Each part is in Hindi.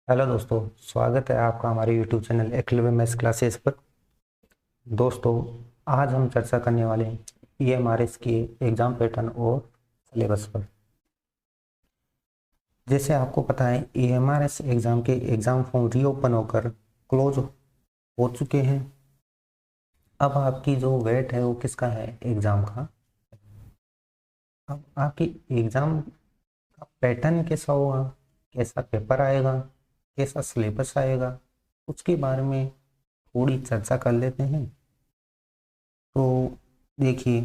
हेलो दोस्तों, स्वागत है आपका हमारे YouTube channel Eklavya maths classes पर। दोस्तों, आज हम चर्चा करने वाले हैं ईएमआरएस के एग्ज़ाम पैटर्न और सिलेबस पर। जैसे आपको पता है, ईएमआरएस एग्ज़ाम के एग्ज़ाम फॉर्म रीओपन होकर क्लोज हो चुके हैं। अब आपकी जो वेट है वो किसका है? एग्ज़ाम का। अब आपकी एग्ज़ाम का पैटर्न कैसा होगा, कैसा पेपर आएगा, कैसा सिलेबस आएगा, उसके बारे में थोड़ी चर्चा कर लेते हैं। तो देखिए,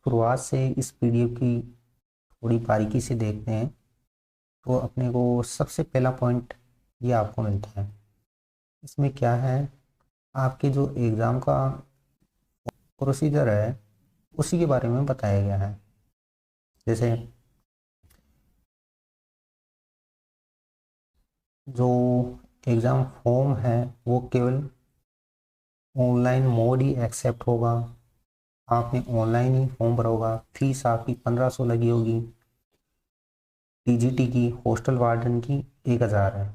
शुरुआत से इस वीडियो की थोड़ी बारीकी से देखते हैं तो अपने को सबसे पहला पॉइंट ये आपको मिलता है। इसमें क्या है, आपके जो एग्ज़ाम का प्रोसीजर है उसी के बारे में बताया गया है। जैसे जो एग्ज़ाम फॉर्म है वो केवल ऑनलाइन मोड ही एक्सेप्ट होगा। आपने ऑनलाइन ही फॉर्म भरा होगा। फीस आपकी 1500 लगी होगी। टीजीटी की, हॉस्टल वार्डन की 1000 है।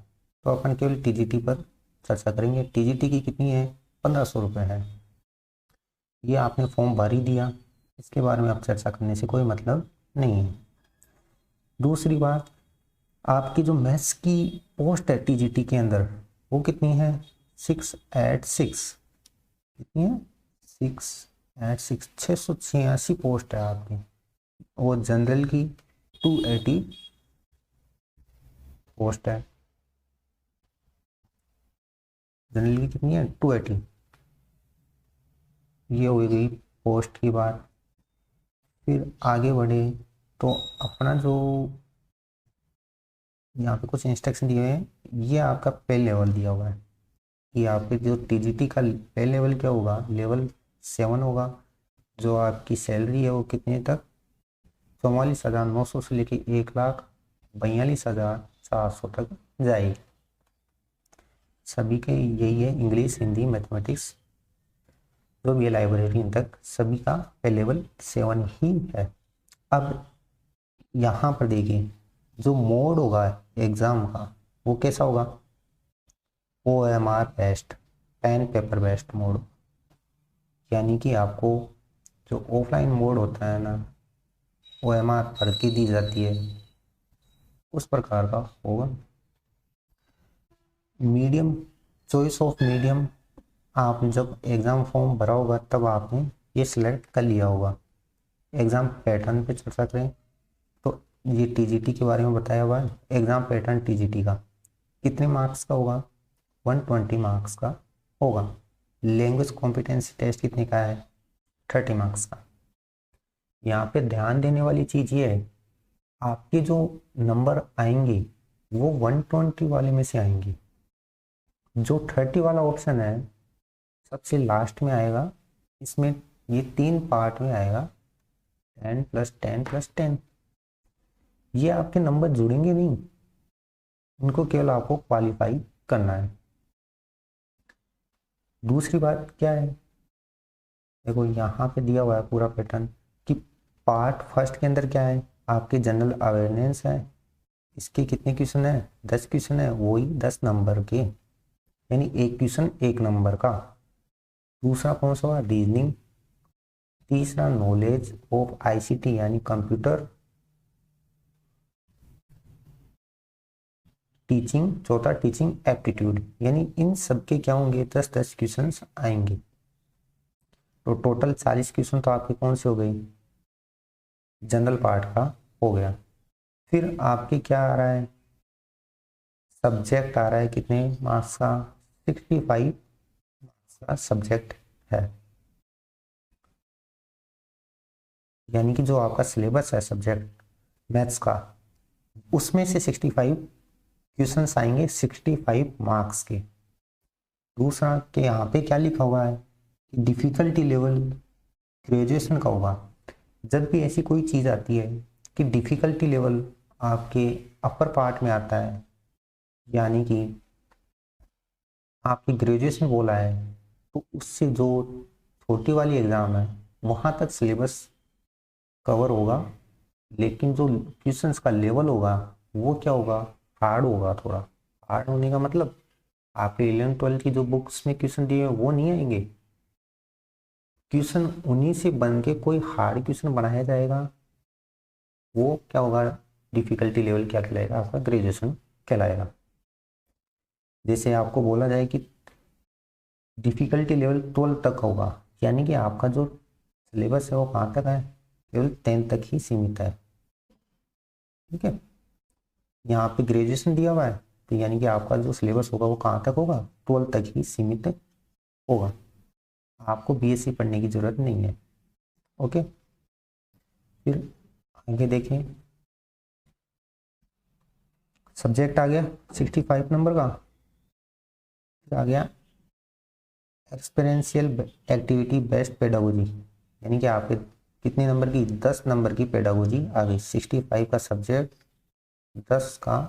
तो अपन केवल टीजीटी पर चर्चा करेंगे। टीजीटी की कितनी है? 1500 रुपये है। ये आपने फॉर्म भर ही दिया, इसके बारे में आप चर्चा करने से कोई मतलब नहीं है। दूसरी बात, आपकी जो मैथ्स की पोस्ट है टीजीटी के अंदर वो कितनी है? 686। कितनी है? 686। 686 पोस्ट है आपकी। और जनरल की 280 पोस्ट है। जनरल की कितनी है? 280। ये हो गई पोस्ट की बात। फिर आगे बढ़े तो अपना जो यहाँ पे कुछ इंस्ट्रक्शन दिए हैं, ये आपका पे लेवल दिया हुआ है कि आपके जो टीजीटी का पे लेवल क्या होगा? लेवल 7 होगा। जो आपकी सैलरी है वो कितने तक? 44,900 से लेके 1,42,400 तक जाएगी। सभी के यही है, इंग्लिश, हिंदी, मैथमेटिक्स, जो भी है लाइब्रेरी तक सभी का पे लेवल 7 ही है। अब यहाँ पर देखिए, जो मोड होगा एग्ज़ाम का वो कैसा होगा? OMR based, pen paper based mode. यानी कि आपको जो ऑफलाइन मोड होता है ना, OMR भर के दी जाती है, उस प्रकार का होगा। मीडियम, चॉइस ऑफ मीडियम, आप जब एग्ज़ाम फॉर्म भरा होगा तब आपने ये सिलेक्ट कर लिया होगा। एग्ज़ाम पैटर्न पे चर्चा करें तो ये टीजीटी के बारे में बताया हुआ है। एग्ज़ाम पैटर्न टीजीटी का कितने मार्क्स का होगा? 120 मार्क्स का होगा। लैंग्वेज कॉम्पिटेंसी टेस्ट कितने का है? 30 मार्क्स का। यहाँ पे ध्यान देने वाली चीज़ ये है, आपके जो नंबर आएंगे वो 120 वाले में से आएंगे। जो 30 वाला ऑप्शन है सबसे लास्ट में आएगा। इसमें ये 3 पार्ट में आएगा, 10 + 10 + 10। ये आपके नंबर जुड़ेंगे नहीं, इनको केवल आपको क्वालिफाई करना है। दूसरी बात क्या है, देखो यहाँ पे दिया हुआ है पूरा पैटर्न कि पार्ट फर्स्ट के अंदर क्या है? आपके जनरल अवेयरनेस है। इसके कितने क्वेश्चन है? 10 क्वेश्चन है, वही 10 नंबर के, यानी एक क्वेश्चन 1 नंबर का। दूसरा कौन सा हुआ? रीजनिंग। तीसरा नॉलेज ऑफ आईसीटी यानी कंप्यूटर टीचिंग। चौथा टीचिंग एप्टीट्यूड। यानी इन सब के क्या होंगे? 10-10 क्वेश्चन आएंगे। तो टोटल 40 क्वेश्चन तो आपके कौन से हो गए? जनरल पार्ट का हो गया। फिर आपके क्या आ रहा है? सब्जेक्ट आ रहा है, कितने मार्क्स का? 65 मार्क्स का सब्जेक्ट है। यानी कि जो आपका सिलेबस है सब्जेक्ट मैथ्स का, उसमें से 65 क्वेश्चंस आएंगे, 65 मार्क्स के। दूसरा के यहाँ पे क्या लिखा हुआ है कि डिफिकल्टी लेवल ग्रेजुएशन का होगा। जब भी ऐसी कोई चीज़ आती है कि डिफिकल्टी लेवल आपके अपर पार्ट में आता है, यानी कि आपकी ग्रेजुएशन बोला है, तो उससे जो छोटी वाली एग्ज़ाम है वहाँ तक सिलेबस कवर होगा। लेकिन जो क्वेश्चंस का लेवल होगा वो क्या होगा? हार्ड होगा थोड़ा। हार्ड होने का मतलब आपके 11th-12th की जो बुक्स में क्वेश्चन दिए हैं वो नहीं आएंगे, क्वेश्चन उन्हीं से बन के कोई हार्ड क्वेश्चन बनाया जाएगा। वो क्या होगा, डिफिकल्टी लेवल क्या कहलाएगा, आपका ग्रेजुएशन कहलाएगा। जैसे आपको बोला जाए कि डिफिकल्टी लेवल 12 तक होगा, यानी कि आपका जो सिलेबस है वो कहाँ तक है, केवल 10 तक ही सीमित है। ठीक है, यहाँ पे ग्रेजुएशन दिया हुआ है तो यानी कि आपका जो सिलेबस होगा वो कहाँ तक होगा, 12 तक ही सीमित होगा। आपको बीएससी पढ़ने की जरूरत नहीं है। ओके, फिर आगे देखें, सब्जेक्ट आ गया 65 नंबर का। फिर आ गया एक्सपीरियंशियल एक्टिविटी बेस्ड पेडागोजी, यानी कि आपके कितने नंबर की, 10 नंबर की पेडागोजी आ गई। 65 का सब्जेक्ट, 10 का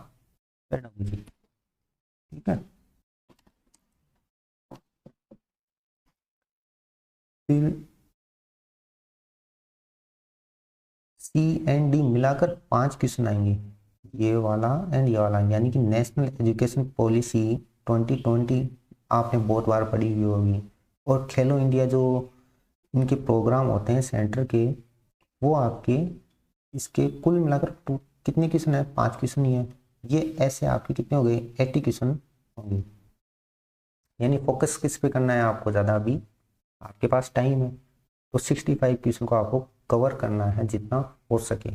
पेडागोजी। ठीक है, फिर सी एंड डी मिलाकर 5 क्वेश्चन आएंगे, ये वाला एंड ये वाला, यानी कि नेशनल एजुकेशन पॉलिसी 2020 आपने बहुत बार पढ़ी हुई होगी। और खेलो इंडिया जो इनके प्रोग्राम होते हैं सेंटर के, वो आपके इसके कुल मिलाकर कितने क्वेश्चन है, 5 क्वेश्चन ही है। ये ऐसे आपके कितने हो गए, 80 क्वेश्चन होंगे। यानी फोकस किस पे करना है आपको ज़्यादा, अभी आपके पास टाइम है तो 65 क्वेश्चन को आपको कवर करना है जितना हो सके।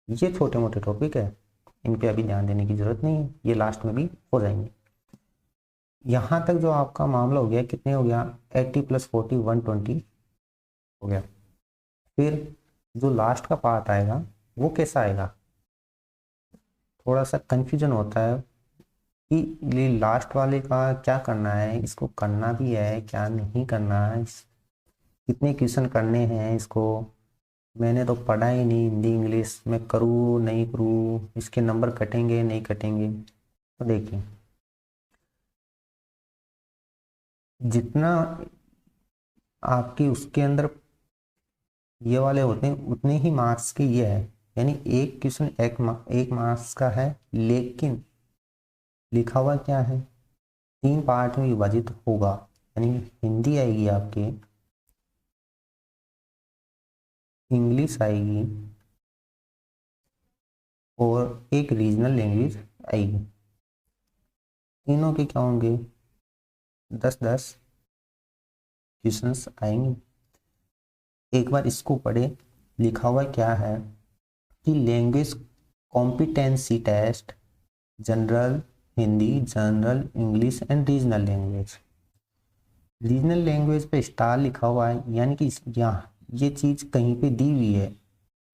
ये छोटे मोटे टॉपिक है, इन पे अभी ध्यान देने की जरूरत नहीं है, ये लास्ट में भी हो जाएंगे। यहाँ तक जो आपका मामला हो गया, कितने हो गया, 80 + 40 120 हो गया। फिर जो लास्ट का पार्ट आएगा वो कैसा आएगा, थोड़ा सा कंफ्यूजन होता है कि ये लास्ट वाले का क्या करना है, इसको करना भी है क्या नहीं करना है, कितने क्वेश्चन करने हैं इसको, मैंने तो पढ़ा ही नहीं हिंदी इंग्लिश में, करूँ नहीं करूँ, इसके नंबर कटेंगे नहीं कटेंगे। तो देखिए, जितना आपके उसके अंदर ये वाले होते हैं उतने ही मार्क्स के ये है, यानी एक क्वेश्चन एक मार्क्स का है, लेकिन लिखा हुआ क्या है, 3 पार्ट में विभाजित होगा। यानी हिंदी आएगी आपके, इंग्लिश आएगी और एक रीजनल लैंग्वेज आएगी। तीनों के क्या होंगे, 10-10 क्वेश्चंस आएंगे। एक बार इसको पढ़े, लिखा हुआ क्या है कि language competency test, general Hindi, general English and regional language. Regional language पे स्टार लिखा हुआ है, यानी कि यहाँ ये चीज़ कहीं पे दी हुई है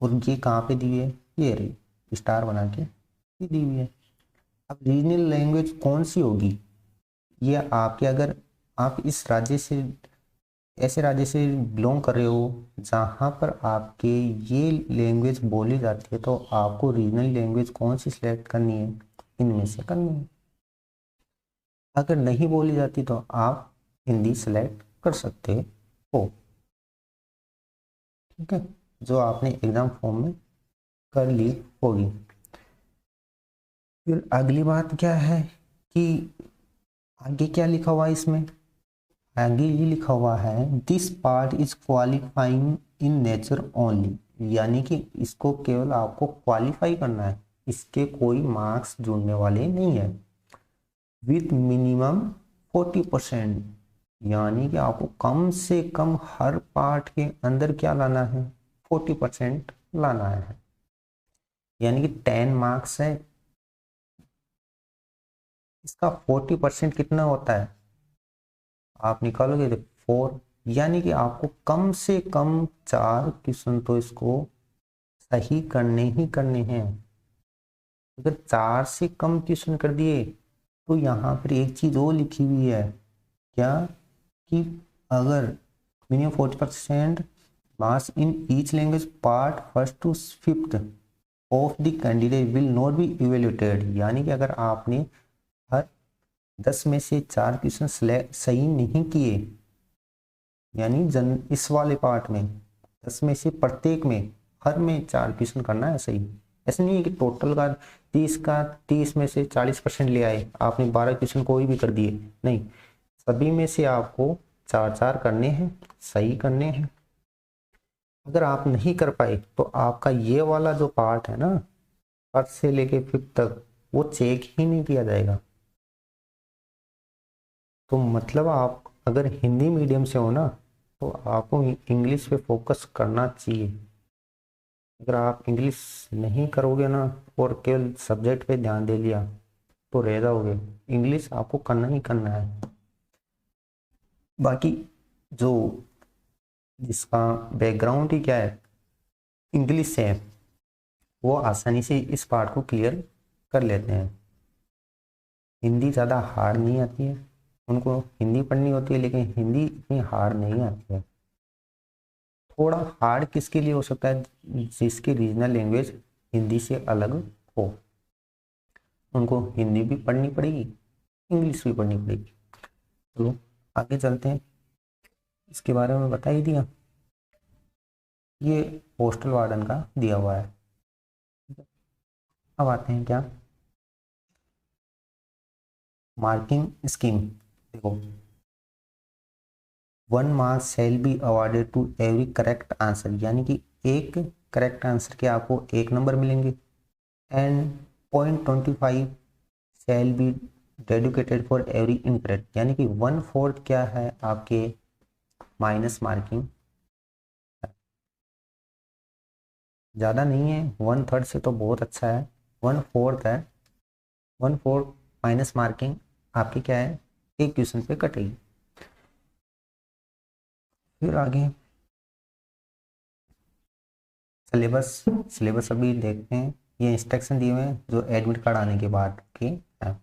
और ये कहाँ पे दी हुई है, ये रही स्टार बना के ये दी हुई है। अब रीजनल लैंग्वेज कौन सी होगी, ये आपके, अगर आप इस राज्य से, ऐसे राज्य से बिलोंग कर रहे हो जहाँ पर आपके ये लैंग्वेज बोली जाती है, तो आपको रीजनल लैंग्वेज कौन सी सिलेक्ट करनी है, इनमें से करनी है। अगर नहीं बोली जाती तो आप हिंदी सेलेक्ट कर सकते हो। ठीक है, जो आपने एग्जाम फॉर्म में कर ली होगी। फिर अगली बात क्या है कि आगे क्या लिखा हुआ है इसमें, आगे ये लिखा हुआ है this part is qualifying in nature only, यानी कि इसको केवल आपको क्वालिफाई करना है, इसके कोई मार्क्स जुड़ने वाले नहीं है। विथ मिनिमम 40%, यानी कि आपको कम से कम हर पार्ट के अंदर क्या लाना है, 40% लाना है। यानी कि 10 मार्क्स है, इसका 40% कितना होता है, आप निकालोगे तो 4, यानी कि आपको कम से कम 4 क्वेश्चन तो इसको सही करने ही करने हैं। अगर 4 से कम क्वेश्चन कर दिए तो यहाँ पर एक चीज और लिखी हुई है, क्या कि अगर minimum 40% marks in each language part first to fifth of the candidate will not be evaluated, यानी कि अगर आपने हर 10 में से 4 क्वेश्चन सही नहीं किए, यानी इस वाले पार्ट में 10 में से प्रत्येक में हर में 4 क्वेश्चन करना है सही, ऐसा नहीं है कि टोटल का 30 में से 40% ले आए, आपने 12 क्वेश्चन कोई भी कर दिए, नहीं, सभी में से आपको 4-4 करने हैं, सही करने हैं। अगर आप नहीं कर पाए तो आपका ये वाला जो पार्ट है ना, फर्स्ट से लेके 5th तक, वो चेक ही नहीं किया जाएगा। तो मतलब आप अगर हिंदी मीडियम से हो ना, तो आपको इंग्लिश पे फोकस करना चाहिए। अगर आप इंग्लिश नहीं करोगे ना और केवल सब्जेक्ट पे ध्यान दे लिया तो रह जाओगे। इंग्लिश आपको करना ही करना है। बाकी जो जिसका बैकग्राउंड ही क्या है, इंग्लिश से है, वो आसानी से इस पार्ट को क्लियर कर लेते हैं। हिंदी ज़्यादा हार्ड नहीं आती है, उनको हिंदी पढ़नी होती है, लेकिन हिंदी इतनी हार्ड नहीं आती है। थोड़ा हार्ड किसके लिए हो सकता है, जिसकी रीजनल लैंग्वेज हिंदी से अलग हो, उनको हिंदी भी पढ़नी पड़ेगी, इंग्लिश भी पढ़नी पड़ेगी। चलो आगे चलते हैं, इसके बारे में बता ही दिया। ये पोस्टल वार्डन का दिया हुआ है। अब आते हैं क्या, मार्किंग स्कीम। देखो, 1 marks shall be awarded to every correct answer, यानी कि एक करेक्ट आंसर के आपको 1 नंबर मिलेंगे। And 0.25 shall be dedicated for every incorrect, यानी कि 1/4 क्या है आपके माइनस मार्किंग। ज़्यादा नहीं है, 1/3 से तो बहुत अच्छा है, 1/4 है। 1/4 माइनस मार्किंग आपकी क्या है, एक क्वेश्चन पे कटेगी। फिर आगे सिलेबस अभी देखते हैं। ये इंस्ट्रक्शन दिए हुए हैं जो एडमिट कार्ड आने के बाद के हैं।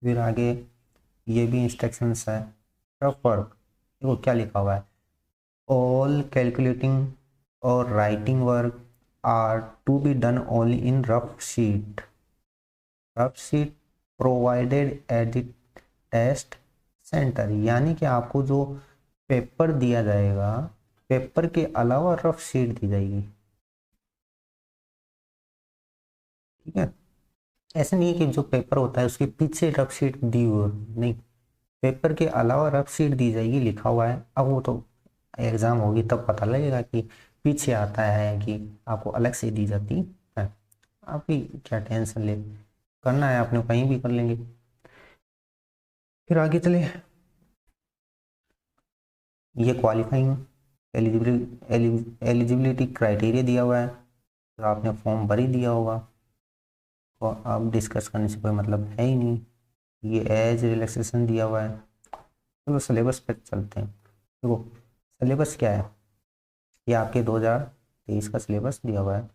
फिर आगे ये भी इंस्ट्रक्शंस है। रफ वर्क, देखो क्या लिखा हुआ है, ऑल कैलकुलेटिंग और writing work are to be done only in rough sheet provided at the test centre, यानी कि आपको जो पेपर दिया जाएगा, पेपर के अलावा रफ शीट दी जाएगी। ठीक है, ऐसा नहीं है कि जो पेपर होता है उसके पीछे रफ शीट दी हुई, नहीं, पेपर के अलावा रफ शीट दी जाएगी, लिखा हुआ है। अब वो तो एग्जाम होगी तब पता लगेगा कि पीछे आता है कि आपको अलग से दी जाती है। आप भी क्या टेंशन ले, करना है आपने कहीं भी कर लेंगे। फिर आगे चले, ये क्वालिफाइंग एलिजिबिलिटी क्राइटेरिया दिया हुआ है, तो आपने फॉर्म भर ही दिया होगा, तो अब डिस्कस करने से कोई मतलब है ही नहीं। ये एज रिलैक्सेशन दिया हुआ है। चलो सिलेबस पे चलते हैं। देखो सिलेबस क्या है, ये आपके 2023 का सिलेबस दिया हुआ है।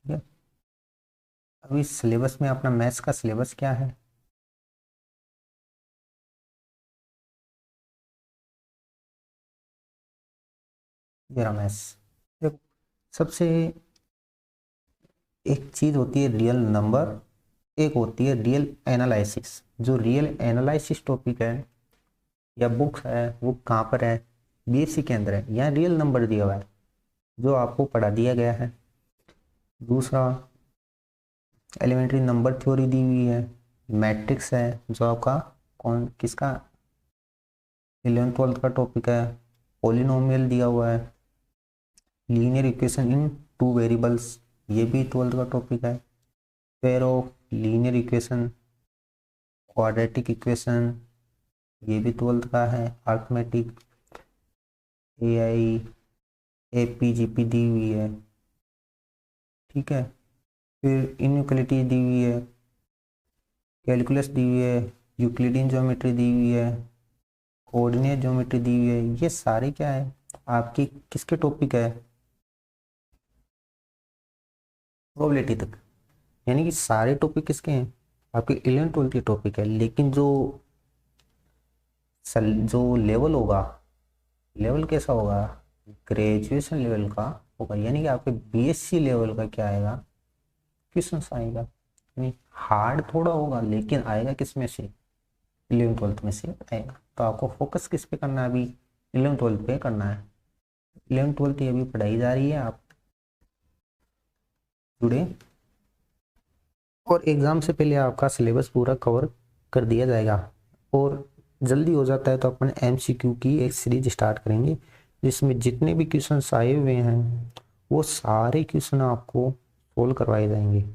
ठीक है, अभी सिलेबस में अपना मैथ्स का सिलेबस क्या है, जरा मैथ्स देखो। सबसे एक चीज़ होती है रियल नंबर, एक होती है रियल एनालिसिस। जो रियल एनालिसिस टॉपिक है या बुक है, वो कहाँ पर है, बीएससी के अंदर है। यहाँ रियल नंबर दिया हुआ है जो आपको पढ़ा दिया गया है। दूसरा एलिमेंट्री नंबर थ्योरी दी हुई है। मैट्रिक्स है जो आपका कौन किसका 11th-12th का टॉपिक है। पॉलिनोमियल दिया हुआ है। लीनियर इक्वेशन इन 2 वेरिएबल्स, ये भी 12th का टॉपिक है। Pair of linear equation, quadratic equation, ये भी 12th का है। अर्थमेटिक, एआई, एपीजीपी दी हुई है। ठीक है, फिर इनइक्वालिटी दी हुई है, कैलकुलस दी हुई है, यूक्लिडियन ज्योमेट्री दी हुई है, कोऑर्डिनेट ज्योमेट्री दी हुई है। ये सारे क्या है आपकी किसके टॉपिक है, प्रोबेबिलिटी तक, यानी कि सारे टॉपिक किसके हैं आपके 11th-12th के टॉपिक है। लेकिन जो लेवल होगा, लेवल कैसा होगा, ग्रेजुएशन लेवल का होगा, यानी कि आपके बीएससी लेवल का क्या आएगा, क्वेश्चन आएगा। यानी हार्ड थोड़ा होगा लेकिन आएगा किस में से, 11th-12th में से आएगा। तो आपको फोकस किस पे करना है, अभी 11th-12th पे करना है। 11th-12th ये अभी पढ़ाई जा रही है, आप जुड़े और एग्ज़ाम से पहले आपका सिलेबस पूरा कवर कर दिया जाएगा। और जल्दी हो जाता है तो अपन MCQ की एक सीरीज स्टार्ट करेंगे जिसमें जितने भी क्वेश्चन आए हुए हैं वो सारे क्वेश्चन आपको सोल्व करवाए जाएंगे।